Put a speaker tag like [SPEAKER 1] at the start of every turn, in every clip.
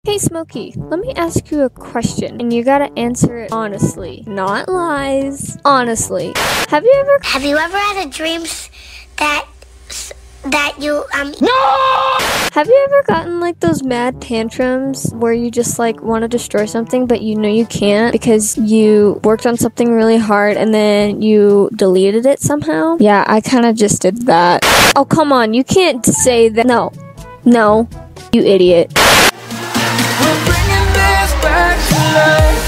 [SPEAKER 1] Hey Smokey, let me ask you a question, and you gotta answer it honestly. Not lies. Honestly. Have you ever
[SPEAKER 2] had a dream that you
[SPEAKER 1] No! Have you ever gotten like those mad tantrums where you just like want to destroy something but you know you can't because you worked on something really hard and then you deleted it somehow? Yeah, I kind of just did that. Oh, come on, you can't say that. No, you idiot.
[SPEAKER 3] We're bringing this back to life.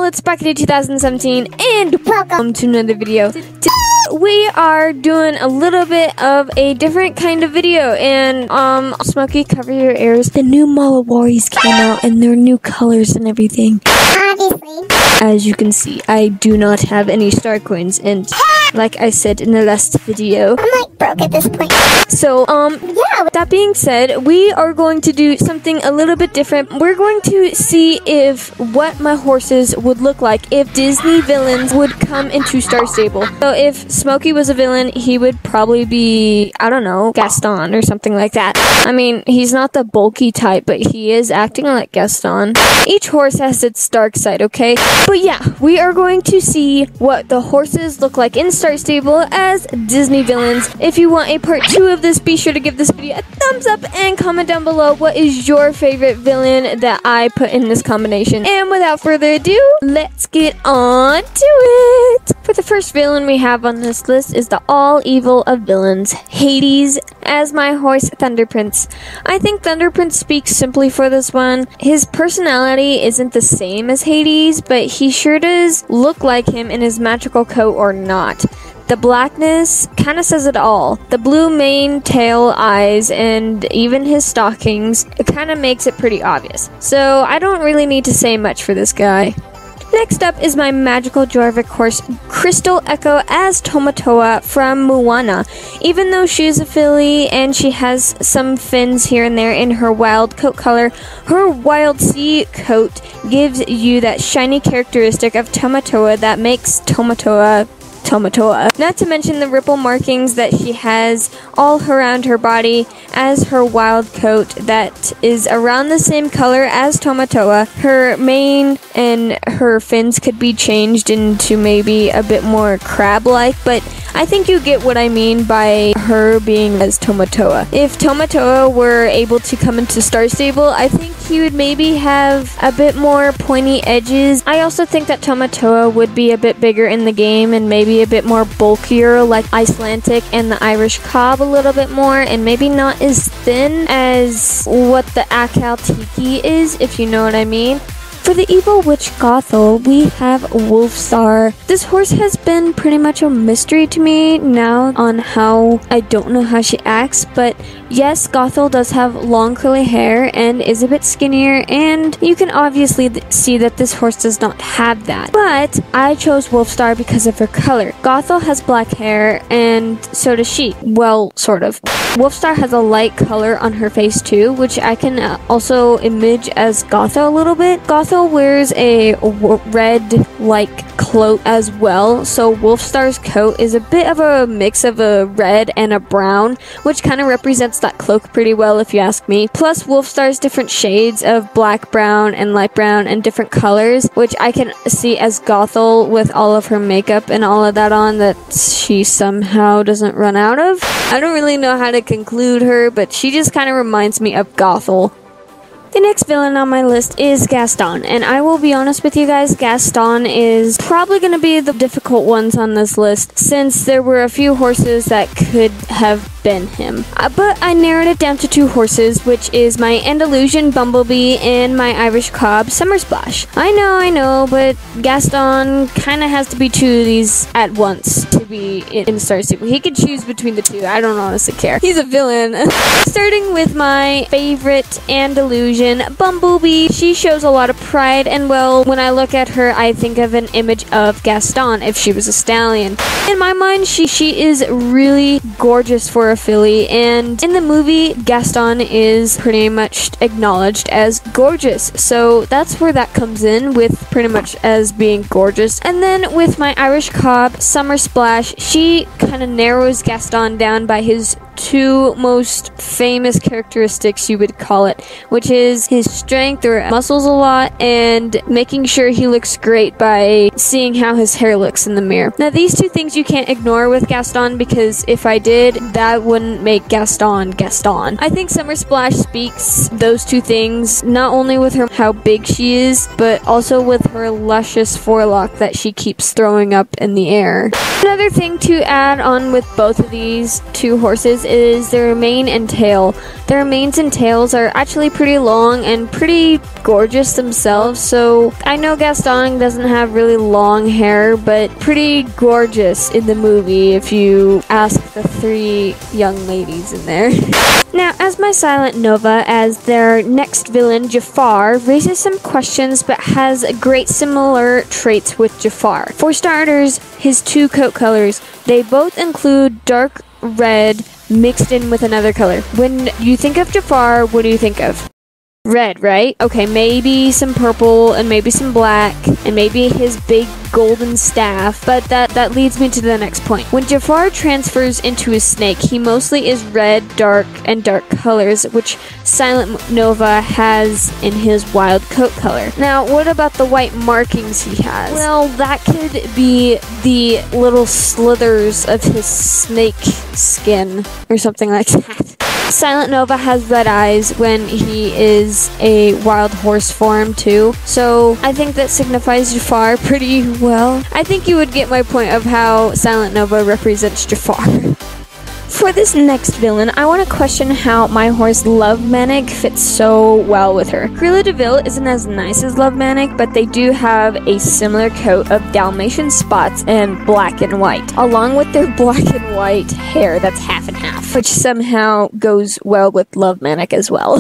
[SPEAKER 1] It's Brackety 2017 and welcome to another video. Today we are doing a little bit of a different kind of video, and Smokey, cover your ears. The new Malawaris came out and their new colors and everything.
[SPEAKER 2] obviously.
[SPEAKER 1] As you can see, I do not have any star coins, and like I said in the last video,
[SPEAKER 2] I'm like broke at this point.
[SPEAKER 1] So, yeah, with that being said, we are going to do something a little bit different. We're going to see what my horses would look like if Disney villains would come into Star Stable. So if Smokey was a villain, he would probably be, I don't know, Gaston or something like that. I mean, he's not the bulky type, but he is acting like Gaston. Each horse has its dark side, okay? But yeah, we are going to see what the horses look like in Star Stable as Disney villains. If you want a part 2 of this, be sure to give this video a thumbs up and comment down below what is your favorite villain that I put in this combination. And without further ado, let's get on to it. For the first villain we have on this list is the all evil of villains, Hades, as my horse Thunder Prince. I think Thunder Prince speaks simply for this one. His personality isn't the same as Hades, but he sure does look like him in his magical coat or not. The blackness kind of says it all. The blue mane, tail, eyes, and even his stockings, it kind of makes it pretty obvious. So I don't really need to say much for this guy. Next up is my magical Jorvik horse, Crystal Echo as Tamatoa from Moana. Even though she is a filly and she has some fins here and there in her wild coat color, her wild sea coat gives you that shiny characteristic of Tamatoa that makes Tamatoa. Not to mention the ripple markings that she has all around her body as her wild coat that is around the same color as Tamatoa. Her mane and her fins could be changed into maybe a bit more crab-like, but I think you get what I mean by her being as Tamatoa. If Tamatoa were able to come into Star Stable, I think he would maybe have a bit more pointy edges. I also think that Tamatoa would be a bit bigger in the game and maybe a bit more bulkier like Icelandic and the Irish Cob a little bit more, and maybe not as thin as what the Akal Tiki is, if you know what I mean. For the evil witch Gothel, we have Wolfstar. This horse has been pretty much a mystery to me now on how I don't know how she acts, but yes, Gothel does have long curly hair and is a bit skinnier, and you can obviously see that this horse does not have that. But I chose Wolfstar because of her color. Gothel has black hair, and so does she. Well, sort of. Wolfstar has a light color on her face too, which I can also image as Gothel a little bit. Gothel wears a red-like cloak as well, so Wolfstar's coat is a bit of a mix of a red and a brown, which kind of represents that cloak pretty well if you ask me. Plus Wolfstar's different shades of black, brown, and light brown and different colors, which I can see as Gothel with all of her makeup and all of that on that she somehow doesn't run out of. I don't really know how to conclude her, but she just kind of reminds me of Gothel. The next villain on my list is Gaston, and I will be honest with you guys, Gaston is probably going to be the difficult ones on this list since there were a few horses that could have been him. But I narrowed it down to 2 horses, which is my Andalusian Bumblebee and my Irish Cob Summer Splash. I know, but Gaston kind of has to be 2 of these at once to be in Star Stable. He could choose between the 2. I don't honestly care. He's a villain. Starting with my favorite Andalusian Bumblebee. She shows a lot of pride, and well, when I look at her, I think of an image of Gaston if she was a stallion. In my mind, she is really gorgeous for for a filly, and in the movie, Gaston is pretty much acknowledged as gorgeous, so that's where that comes in, with pretty much as being gorgeous. And then with my Irish cob, Summer Splash, she kind of narrows Gaston down by his two most famous characteristics, you would call it, which is his strength or muscles a lot, and making sure he looks great by seeing how his hair looks in the mirror. Now, these two things you can't ignore with Gaston, because if I did, that wouldn't make Gaston Gaston. I think Summer Splash speaks those two things, not only with her how big she is, but also with her luscious forelock that she keeps throwing up in the air. Another thing to add on with both of these two horses is their mane and tail. Their manes and tails are actually pretty long and pretty gorgeous themselves, so I know Gaston doesn't have really long hair, but pretty gorgeous in the movie if you ask the three young ladies in there. Now, as my Silent Nova, as their next villain, Jafar, raises some questions but has great similar traits with Jafar. For starters, his two coat colors. They both include dark red mixed in with another color. When you think of Jafar, what do you think of? Red, right? Okay, maybe some purple and maybe some black and maybe his big golden staff, but that leads me to the next point. When Jafar transfers into a snake, he mostly is red, dark, and dark colors, which Silent Nova has in his wild coat color. Now, what about the white markings he has? Well, that could be the little slithers of his snake skin or something like that. Silent Nova has red eyes when he is a wild horse form too, so I think that signifies Jafar pretty well. I think you would get my point of how Silent Nova represents Jafar. For this next villain, I want to question how my horse Lovemanik fits so well with her. Cruella de Vil isn't as nice as Lovemanik, but they do have a similar coat of Dalmatian spots and black and white, along with their black and white hair that's half and half, which somehow goes well with Lovemanik as well.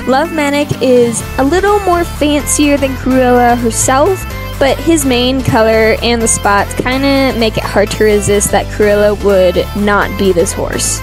[SPEAKER 1] Lovemanik is a little more fancier than Cruella herself, but his main color and the spots kind of make it hard to resist that Cruella would not be this horse.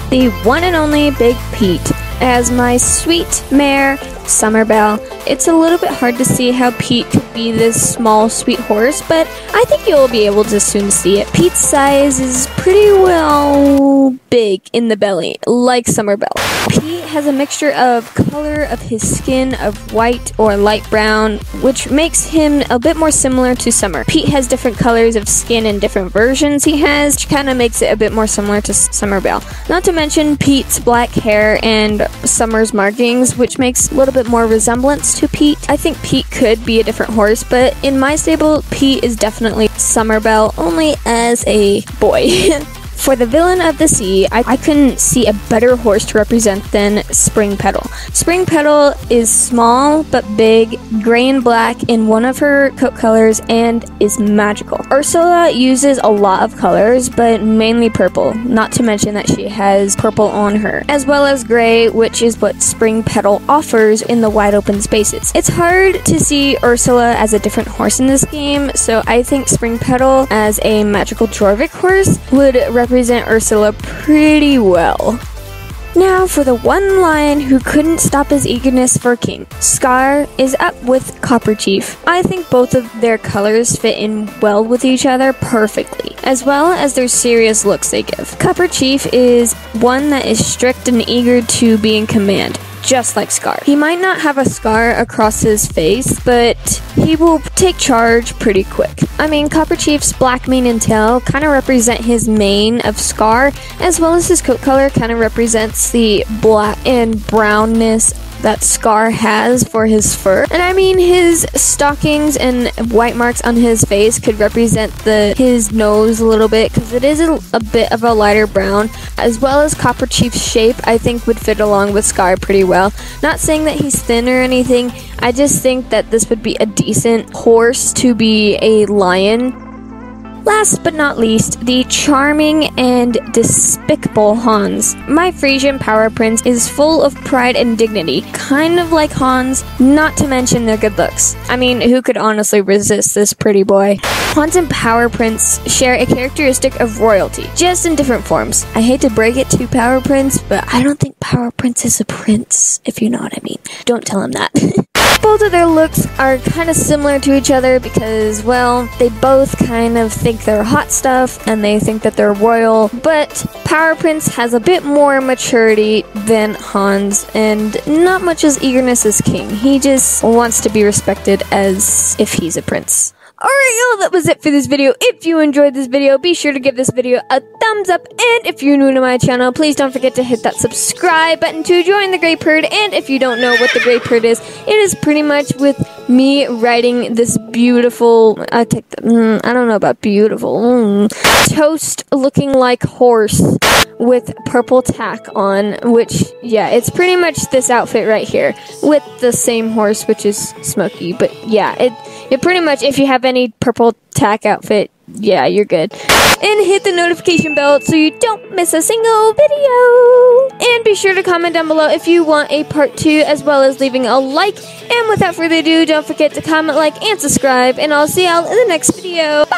[SPEAKER 1] The one and only Big Pete. As my sweet mare, Summerbelle, it's a little bit hard to see how Pete could be this small, sweet horse, but I think you'll be able to soon see it. Pete's size is pretty well big in the belly, like Summerbelle. Pete has a mixture of color of his skin of white or light brown, which makes him a bit more similar to Summer. Pete has different colors of skin and different versions he has, which kind of makes it a bit more similar to Summerbelle. Not to mention Pete's black hair and Summer's markings, which makes a little bit more resemblance to Pete. I think Pete could be a different horse, but in my stable, Pete is definitely Summerbelle, only as a boy. For the villain of the sea, I couldn't see a better horse to represent than Spring Petal. Spring Petal is small but big, gray and black in one of her coat colors, and is magical. Ursula uses a lot of colors, but mainly purple, not to mention that she has purple on her, as well as gray, which is what Spring Petal offers in the wide open spaces. It's hard to see Ursula as a different horse in this game, so I think Spring Petal as a magical Jorvik horse would represent Ursula pretty well. Now for the one lion who couldn't stop his eagerness for king. Scar is up with Copper Chief. I think both of their colors fit in well with each other perfectly, as well as their serious looks they give. Copper Chief is one that is strict and eager to be in command, just like Scar. He might not have a scar across his face, but he will take charge pretty quick. I mean, Copper Chief's black mane and tail kind of represent his mane of Scar, as well as his coat color kind of represents the black and brownness that Scar has for his fur. And I mean, his stockings and white marks on his face could represent his nose a little bit, because it is a bit of a lighter brown, as well as Copper Chief's shape I think would fit along with Scar pretty well. Not saying that he's thin or anything, I just think that this would be a decent horse to be a lion. Last but not least, the charming and despicable Hans. My Frisian Power Prince is full of pride and dignity, kind of like Hans, not to mention their good looks. I mean, who could honestly resist this pretty boy? Hans and Power Prince share a characteristic of royalty, just in different forms. I hate to break it to Power Prince, but I don't think Power Prince is a prince, if you know what I mean. Don't tell him that. Both of their looks are kind of similar to each other because, well, they both kind of think they're hot stuff and they think that they're royal, but Power Prince has a bit more maturity than Hans and not much as eagerness as King. He just wants to be respected as if he's a prince. Alright y'all, that was it for this video. If you enjoyed this video, be sure to give this video a thumbs up, and if you're new to my channel, please don't forget to hit that subscribe button to join the Grey Perd. And if you don't know what the Grey Perd is, it is pretty much with me riding this beautiful, I don't know about beautiful, toast looking like horse with purple tack on, which, yeah, it's pretty much this outfit right here with the same horse, which is Smokey. But yeah, it pretty much, if you have any purple tack outfit, yeah, you're good. And hit the notification bell so you don't miss a single video. And be sure to comment down below if you want a part 2, as well as leaving a like. And without further ado, don't forget to comment, like, and subscribe. And I'll see y'all in the next video. Bye!